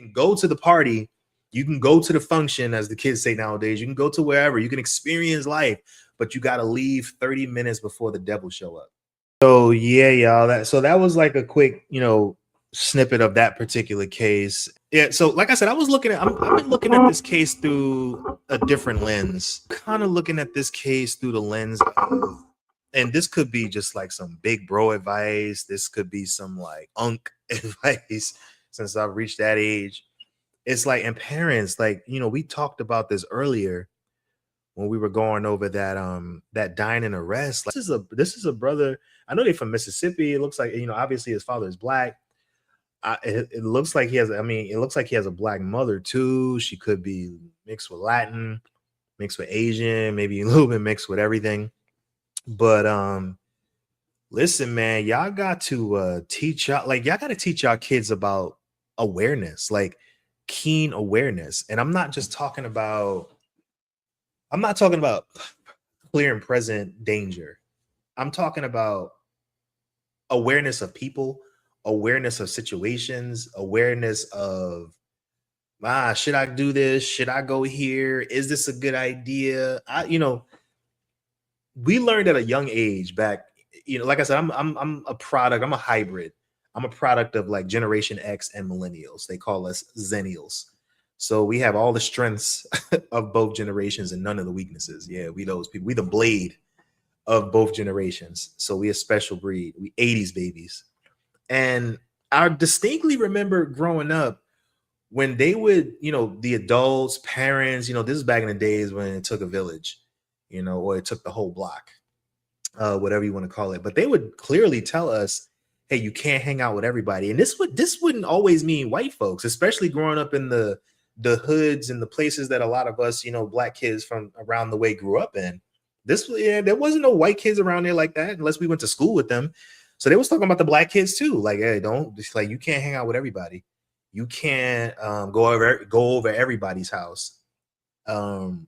can go to the party, you can go to the function, as the kids say nowadays. You can go to wherever, you can experience life, but you got to leave 30 minutes before the devil show up. So yeah, y'all. That was like a quick, snippet of that particular case. Yeah. So like I said, I've been looking at this case through a different lens. Kind of looking at this case through the lens of, and this could be just like some big bro advice. This could be some like unk advice since I've reached that age. It's like, and parents, like, we talked about this earlier when we were going over that dine and arrest. Like, this is a brother. I know they're from Mississippi. It looks like, obviously his father is black. It looks like he has, it looks like he has a black mother too. She could be mixed with Latin, mixed with Asian, maybe a little bit mixed with everything. But listen, man, y'all got to y'all got to teach y'all kids about awareness, like keen awareness. And I'm not talking about clear and present danger. I'm talking about awareness of people, awareness of situations, awareness of, should I do this? Should I go here? Is this a good idea? We learned at a young age back, like I said, I'm a product, I'm a hybrid. I'm a product of like Generation X and millennials. They call us Zennials. So we have all the strengths of both generations and none of the weaknesses. Yeah, we those people. We the blade of both generations. So we a special breed. We 80s babies. And I distinctly remember growing up when they would, the adults, parents, this is back in the days when it took a village, or it took the whole block, whatever you want to call it. But they would clearly tell us, hey, you can't hang out with everybody. And this wouldn't always mean white folks, especially growing up in the hoods and the places that a lot of us, black kids from around the way grew up in. There wasn't no white kids around there like that unless we went to school with them. So they was talking about the black kids too. Like, hey, you can't hang out with everybody. You can't go over everybody's house. And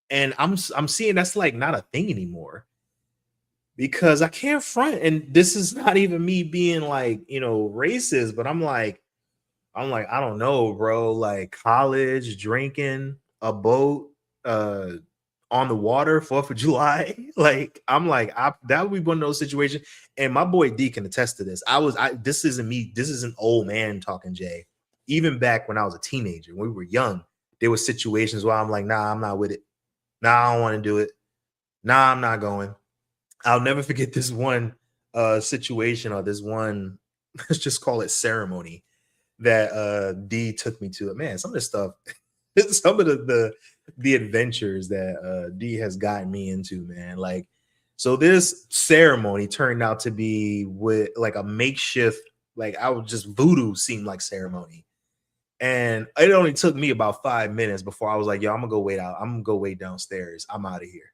I'm seeing that's like not a thing anymore, because I can't front. And this is not even me being like, racist, but I'm like, I don't know, bro. Like college, drinking, a boat, on the water, 4th of July. Like, I'm like, that would be one of those situations. And my boy D can attest to this. This isn't me. This is an old man talking, Jay. Even back when I was a teenager, when we were young, there were situations where I'm like, nah, I'm not with it. Nah, I don't want to do it. Nah, I'm not going. I'll never forget this one situation, or this one, let's just call it ceremony, that D took me to. Man, some of this stuff, some of the adventures that D has gotten me into, man. Like, so this ceremony turned out to be with like a makeshift, like I was just voodoo seemed like ceremony. And it only took me about 5 minutes before I was like, yo, I'm gonna go wait out. I'm gonna go wait downstairs. I'm out of here.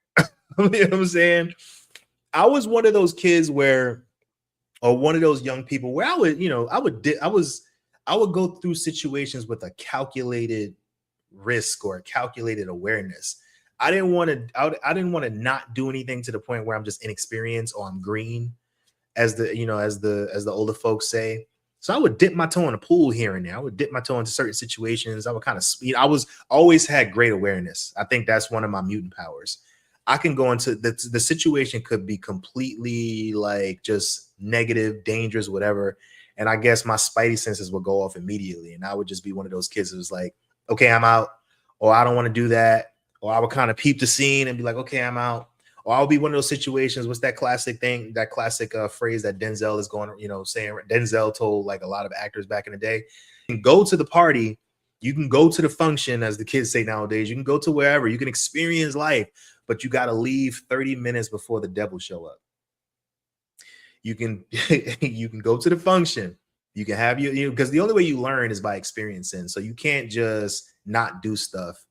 You know what I'm saying? I was one of those kids or one of those young people where I would go through situations with a calculated risk or a calculated awareness. I didn't want to not do anything to the point where I'm just inexperienced or I'm green, as the older folks say. So I would dip my toe in a pool here and there. I would dip my toe into certain situations. I would kind of, I was always had great awareness. I think that's one of my mutant powers. I can go into the situation could be completely like just negative, dangerous, whatever. And I guess my spidey senses would go off immediately. And I would just be one of those kids who was like, okay, I'm out, or I don't want to do that. Or I would kind of peep the scene and be like, okay, I'm out. Or I'll be one of those situations. What's that classic thing, that classic phrase that Denzel is going, saying? Denzel told like a lot of actors back in the day, you can go to the party, you can go to the function, as the kids say nowadays. You can go to wherever, you can experience life, but you got to leave 30 minutes before the devil show up. You can go to the function. You can have because the only way you learn is by experiencing. So you can't just not do stuff.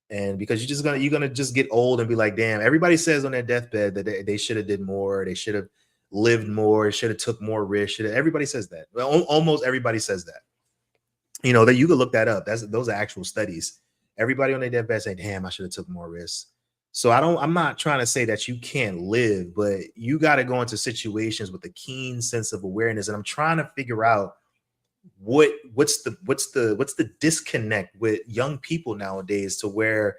And because you're gonna just get old and be like, damn, everybody says on their deathbed that they should have did more, they should have lived more, should have took more risks. Everybody says that. Well, almost everybody says that. That you could look that up. Those are actual studies. Everybody on their deathbed say, damn, I should have took more risks. So I'm not trying to say that you can't live, but you got to go into situations with a keen sense of awareness. And I'm trying to figure out what's the disconnect with young people nowadays to where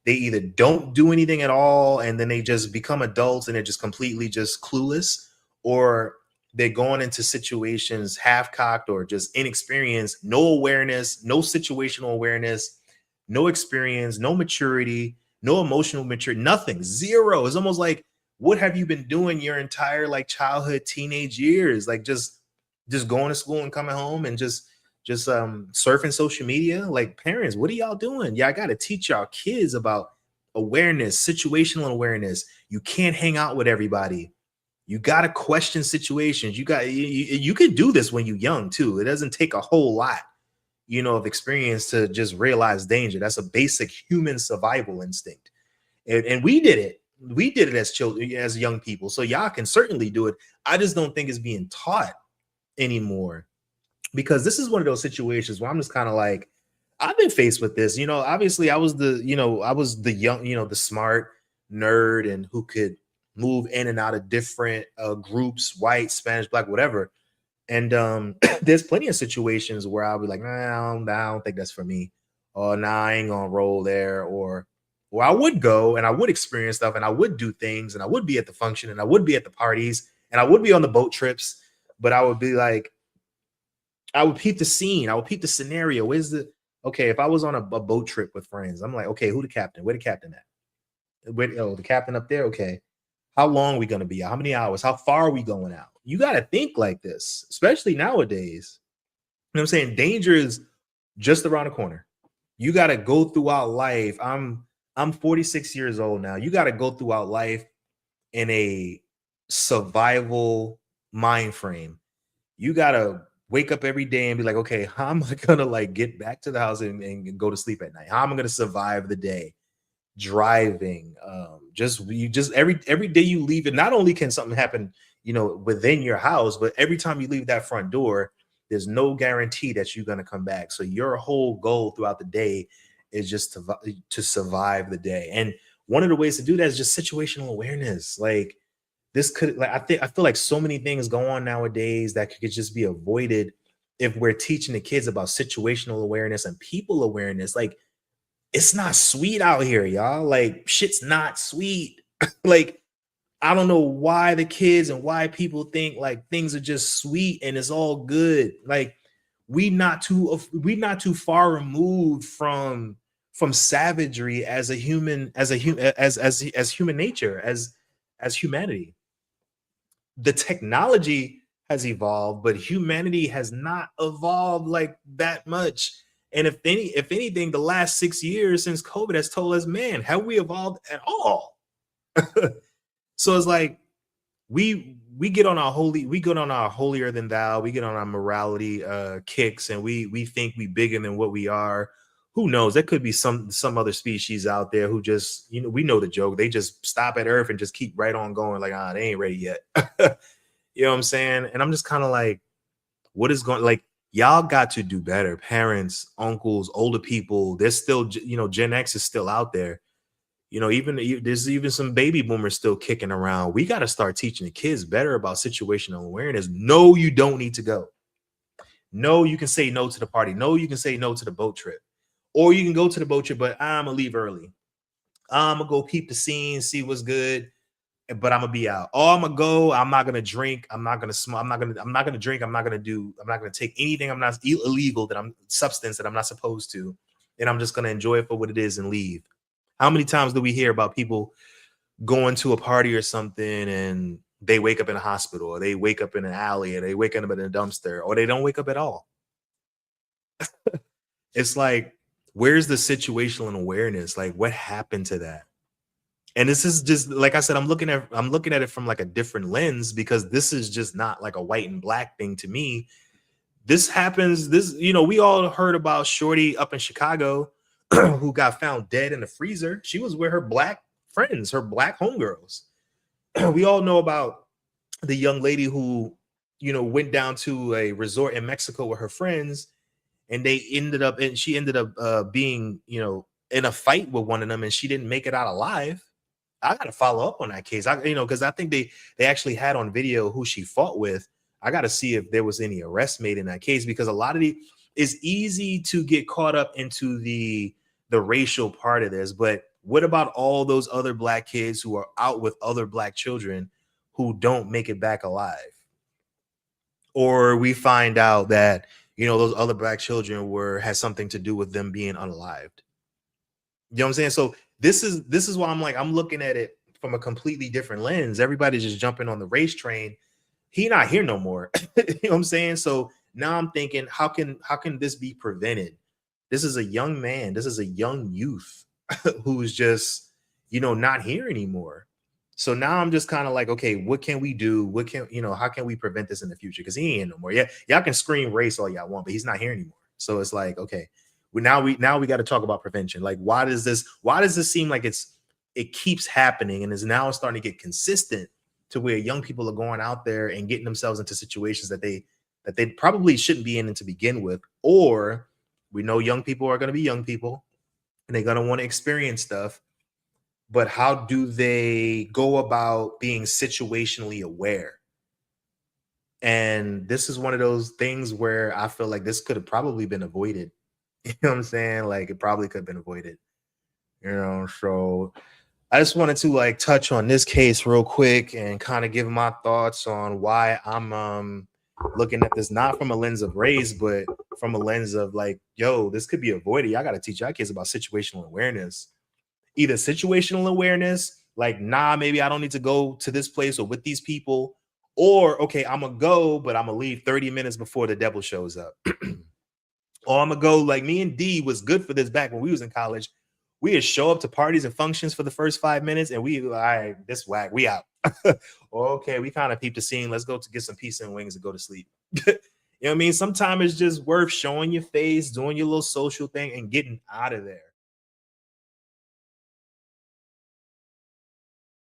they either don't do anything at all and then they just become adults and they're just completely just clueless, or they're going into situations half-cocked or just inexperienced, no awareness, no situational awareness, no experience, no maturity, no emotional maturity, nothing, zero. It's almost like, what have you been doing your entire like childhood, teenage years? Like just going to school and coming home and just surfing social media. Like, parents, what are y'all doing? Yeah, I got to teach y'all kids about awareness, situational awareness. You can't hang out with everybody. You got to question situations. You can do this when you're young too. It doesn't take a whole lot, of experience to just realize danger. That's a basic human survival instinct. And we did it. We did it as children, as young people. So y'all can certainly do it. I just don't think it's being taught anymore, because this is one of those situations where I'm just kind of like, I've been faced with this. Obviously I was the young, the smart nerd and who could move in and out of different groups, white, Spanish, black, whatever. And there's plenty of situations where I'll be like, nah, I don't think that's for me. Or nah, I ain't gonna roll there. Or I would go and I would experience stuff and I would do things and I would be at the function and I would be at the parties and I would be on the boat trips, but I would be like, I would peep the scene. I would peep the scenario. Okay, if I was on a boat trip with friends, I'm like, okay, who the captain? Where the captain at? The captain up there? Okay. How long are we going to be out? How many hours? How far are we going out? You got to think like this, especially nowadays. You know what I'm saying? Danger is just around the corner. You got to go throughout life. I'm 46 years old now. You got to go throughout life in a survival mind frame. You got to wake up every day and be like, okay, how am I going to like get back to the house and go to sleep at night? How am I going to survive the day? Driving, just every day you leave it, not only can something happen within your house, but every time you leave that front door, there's no guarantee that you're going to come back. So your whole goal throughout the day is just to survive the day. And one of the ways to do that is just situational awareness. Like, this could, like, I feel like so many things go on nowadays that could just be avoided if we're teaching the kids about situational awareness and people awareness. Like, it's not sweet out here, y'all. Like, shit's not sweet. Like, I don't know why the kids and why people think like things are just sweet and it's all good. Like, we not too far removed from savagery as a human, as human nature, as humanity. The technology has evolved, but humanity has not evolved like that much. And if anything, the last 6 years since COVID has told us, man, have we evolved at all? So it's like we get on our holier than thou, we get on our morality kicks, and we think we bigger than what we are. Who knows? There could be some other species out there who just, we know the joke. They just stop at Earth and just keep right on going, like, they ain't ready yet. You know what I'm saying? And I'm just kind of like, what is going, like, y'all got to do better. Parents, uncles, older people, there's still, Gen X is still out there. There's even some baby boomers still kicking around. We got to start teaching the kids better about situational awareness. No, you don't need to go. No, you can say no to the party. No, you can say no to the boat trip. Or you can go to the boat trip, but I'm going to leave early. I'm going to go peep the scene, see what's good, but I'm going to be out. Oh, I'm going to go. I'm not going to drink. I'm not going to smoke. I'm not going to drink. I'm not going to take anything. I'm not illegal, substance that I'm not supposed to. And I'm just going to enjoy it for what it is and leave. How many times do we hear about people going to a party or something and they wake up in a hospital, or they wake up in an alley, or they wake up in a dumpster, or they don't wake up at all? It's like, where's the situational awareness? Like, what happened to that? And this is just, like I said, I'm looking at it from like a different lens, because this is just not like a white and black thing to me. This happens. We all heard about Shorty up in Chicago who got found dead in the freezer. She was with her black friends, her black homegirls. We all know about the young lady who, went down to a resort in Mexico with her friends, and she ended up being, in a fight with one of them, and she didn't make it out alive. I got to follow up on that case. Because I think they actually had on video who she fought with. I got to see if there was any arrest made in that case, because a lot of it's easy to get caught up into the racial part of this, but what about all those other black kids who are out with other black children who don't make it back alive? Or we find out that, you know, those other black children had something to do with them being unalived. You know what I'm saying? So this is why I'm like, I'm looking at it from a completely different lens. Everybody's just jumping on the race train. He not here no more. You know what I'm saying? So now I'm thinking, how can this be prevented? This is a young man. This is a young youth who's just, you know, not here anymore. So now I'm just kind of like, okay, what can we do? What can, you know, how can we prevent this in the future? Because he ain't no more. Yeah, y'all can scream race all y'all want, but he's not here anymore. So it's like, okay, we got to talk about prevention. Like, why does this seem like it keeps happening and is now starting to get consistent to where young people are going out there and getting themselves into situations that they probably shouldn't be in to begin with? Or we know young people are going to be young people and they're going to want to experience stuff, but how do they go about being situationally aware? And this is one of those things where I feel like this could have probably been avoided. You know what I'm saying? Like, it probably could have been avoided, you know? So I just wanted to like touch on this case real quick and kind of give my thoughts on why I'm looking at this, not from a lens of race, but from a lens of like, yo, this could be avoided. Y'all got to teach y'all kids about situational awareness. Either situational awareness, like, nah, maybe I don't need to go to this place or with these people, or okay, I'm gonna go, but I'm gonna leave 30 minutes before the devil shows up. Or I'm gonna go, like me and D was good for this back when we was in college. We would show up to parties and functions for the first 5 minutes and we, all right, this whack, we out. Okay, we kind of peeped the scene. Let's go to get some pizza and wings and go to sleep. You know what I mean? Sometimes it's just worth showing your face, doing your little social thing and getting out of there.